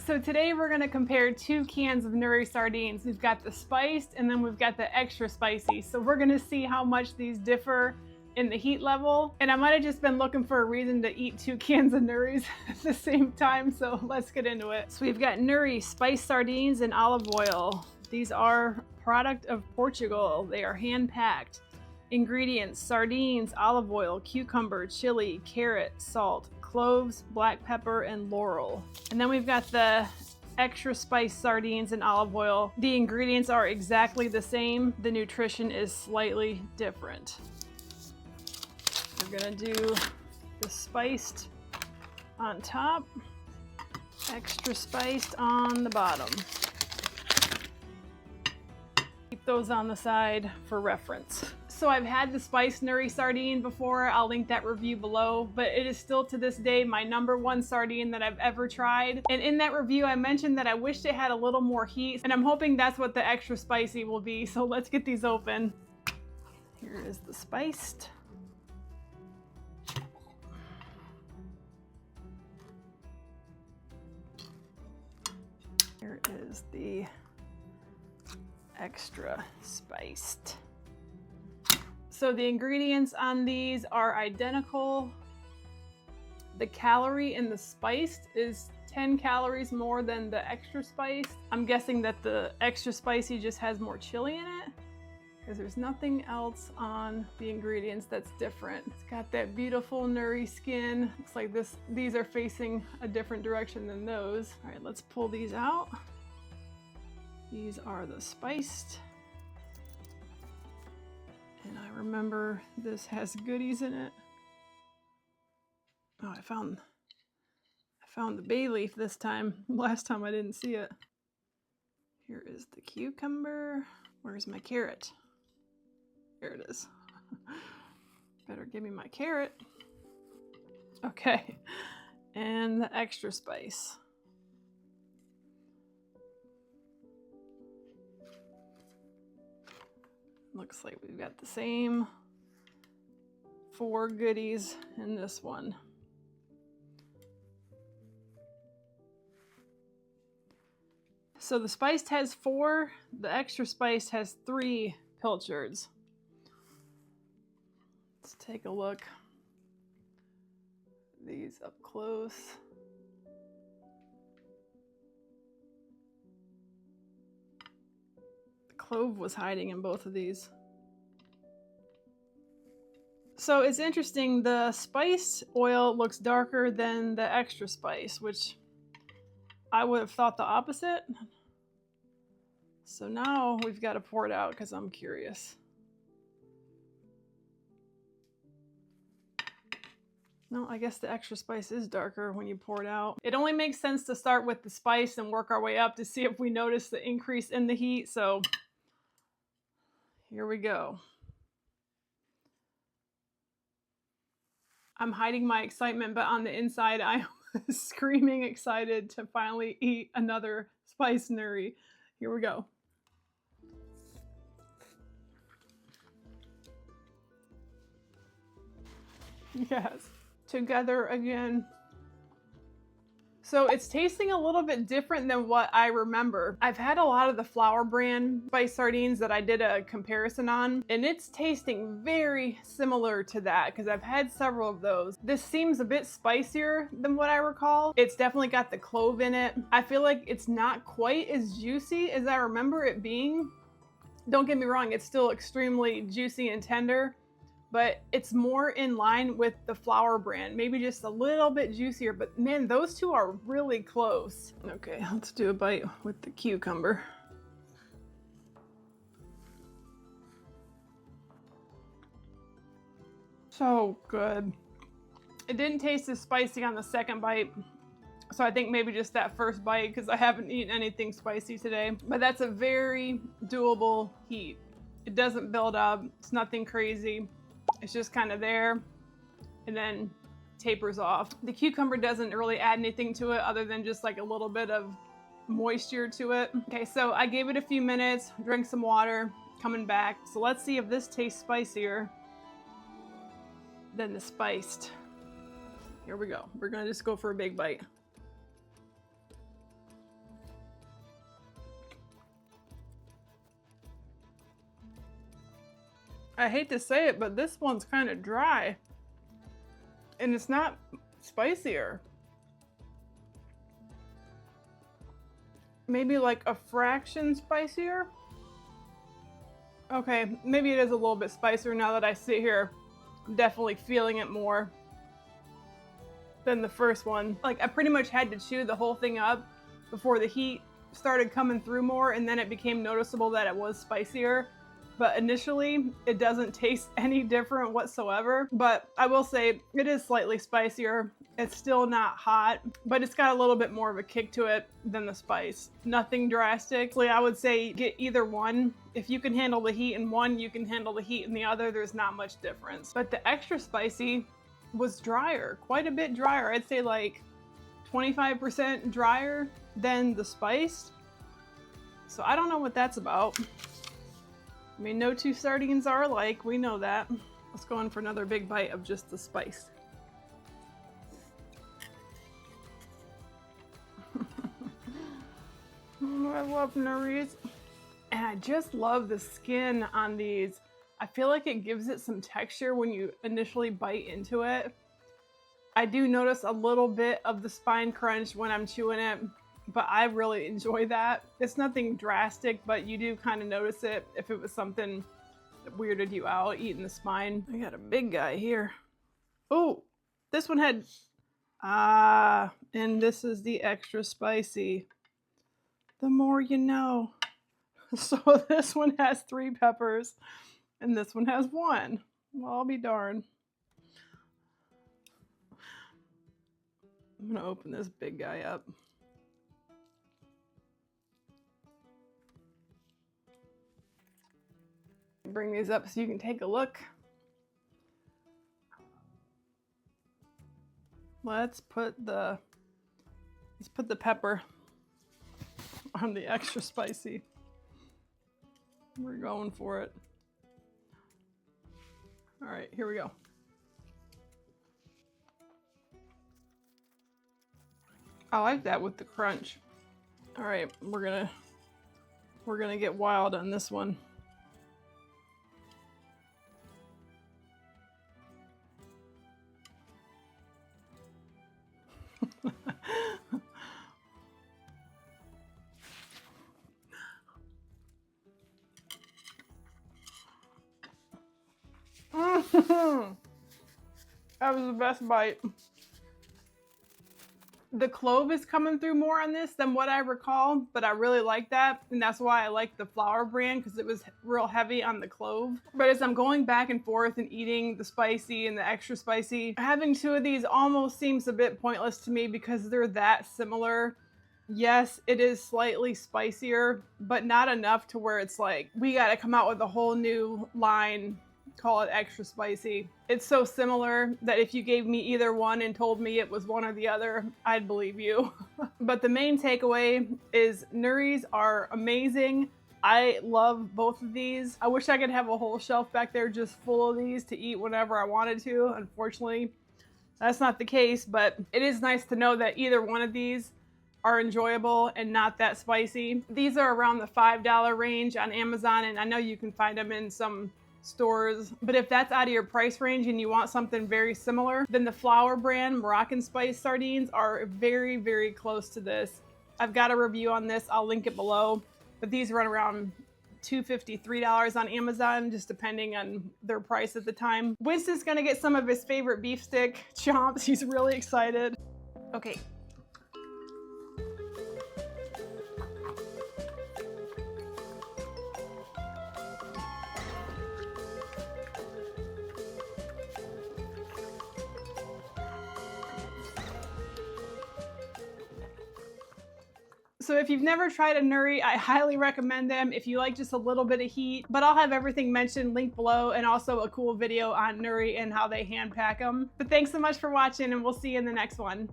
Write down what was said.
So today we're gonna compare 2 cans of NURI sardines. We've got the spiced and then we've got the extra spicy. So we're gonna see how much these differ in the heat level. And I might have just been looking for a reason to eat 2 cans of NURIs at the same time, so let's get into it. So we've got NURI spiced sardines in olive oil. These are a product of Portugal. They are hand-packed. Ingredients: sardines, olive oil, cucumber, chili, carrot, salt, cloves, black pepper, and laurel. And then we've got the extra spiced sardines in olive oil. The ingredients are exactly the same. The nutrition is slightly different. We're gonna do the spiced on top, extra spiced on the bottom. Keep those on the side for reference. So I've had the spiced NURI sardine before. I'll link that review below, but it is still to this day my #1 sardine that I've ever tried. And in that review, I mentioned that I wished it had a little more heat, and I'm hoping that's what the extra spicy will be. So let's get these open. Here is the spiced. Here is the extra spiced. So the ingredients on these are identical. The calorie in the spiced is 10 calories more than the extra spiced. I'm guessing that the extra spicy just has more chili in it, because there's nothing else on the ingredients that's different. It's got that beautiful NURI skin. Looks like these are facing a different direction than those. All right, let's pull these out. These are the spiced. And I remember this has goodies in it. Oh, I found the bay leaf this time. Last time I didn't see it. Here is the cucumber. Where's my carrot? Here it is. Better give me my carrot. Okay. And the extra spice. Looks like we've got the same 4 goodies in this one. So the spiced has 4, the extra spiced has 3 pilchards. Let's take a look. These up close. Clove was hiding in both of these. So it's interesting, the spice oil looks darker than the extra spice, which I would have thought the opposite. So now we've got to pour it out because I'm curious. No, I guess the extra spice is darker when you pour it out. It only makes sense to start with the spice and work our way up to see if we notice the increase in the heat. So here we go. I'm hiding my excitement, but on the inside, I'm screaming excited to finally eat another spiced NURI. Here we go. Yes, together again. So it's tasting a little bit different than what I remember. I've had a lot of the Flour brand spiced sardines that I did a comparison on, and it's tasting very similar to that because I've had several of those. This seems a bit spicier than what I recall. It's definitely got the clove in it. I feel like it's not quite as juicy as I remember it being. Don't get me wrong, it's still extremely juicy and tender, but it's more in line with the Flour brand, maybe just a little bit juicier, but man, those two are really close. Okay, let's do a bite with the cucumber. So good. It didn't taste as spicy on the second bite, so I think maybe just that first bite, because I haven't eaten anything spicy today, but that's a very doable heat. It doesn't build up, it's nothing crazy. It's just kind of there and then tapers off. The cucumber doesn't really add anything to it other than just like a little bit of moisture to it. Okay, so I gave it a few minutes, drank some water, coming back. So let's see if this tastes spicier than the spiced. Here we go. We're gonna just go for a big bite. I hate to say it, but this one's kind of dry. And it's not spicier. Maybe like a fraction spicier? Okay, maybe it is a little bit spicier now that I sit here. I'm definitely feeling it more than the first one. Like, I pretty much had to chew the whole thing up before the heat started coming through more, and then it became noticeable that it was spicier. But initially, it doesn't taste any different whatsoever. But I will say it is slightly spicier. It's still not hot, but it's got a little bit more of a kick to it than the spice. Nothing drastic. I would say get either one. If you can handle the heat in one, you can handle the heat in the other. There's not much difference. But the extra spicy was drier, quite a bit drier. I'd say like 25% drier than the spiced. So I don't know what that's about. I mean, no two sardines are alike, we know that. Let's go in for another big bite of just the spice. Oh, I love NURIs. And I just love the skin on these. I feel like it gives it some texture when you initially bite into it. I do notice a little bit of the spine crunch when I'm chewing it, but I really enjoy that. It's nothing drastic, but you do kind of notice it if it was something that weirded you out, eating the spine. I got a big guy here. Oh, this one had, and this is the extra spicy. The more you know. So this one has 3 peppers, and this one has 1. Well, I'll be darned. I'm gonna open this big guy up. Bring these up so you can take a look. Let's put the pepper on the extra spicy. We're going for it. All right, here we go. I like that with the crunch. All right, we're gonna get wild on this one. That was the best bite. The clove is coming through more on this than what I recall, but I really like that. And that's why I like the Flour brand, because it was real heavy on the clove. But as I'm going back and forth and eating the spicy and the extra spicy, having 2 of these almost seems a bit pointless to me because they're that similar. Yes, it is slightly spicier, but not enough to where it's like, we got to come out with a whole new line, call it extra spicy. It's so similar that if you gave me either one and told me it was one or the other, I'd believe you. But the main takeaway is NURIs are amazing. I love both of these. I wish I could have a whole shelf back there just full of these to eat whenever I wanted to. Unfortunately, that's not the case, but it is nice to know that either one of these are enjoyable and not that spicy. These are around the $5 range on Amazon, and I know you can find them in some stores, but if that's out of your price range and you want something very similar, then the Flour brand Moroccan spice sardines are very, very close to this. I've got a review on this, I'll link it below, but these run around $2.50, $3 on Amazon, just depending on their price at the time. Winston's gonna get some of his favorite beef stick chomps. He's really excited. Okay. So if you've never tried a NURI, I highly recommend them if you like just a little bit of heat, but I'll have everything mentioned linked below and also a cool video on NURI and how they hand pack them. But thanks so much for watching, and we'll see you in the next one.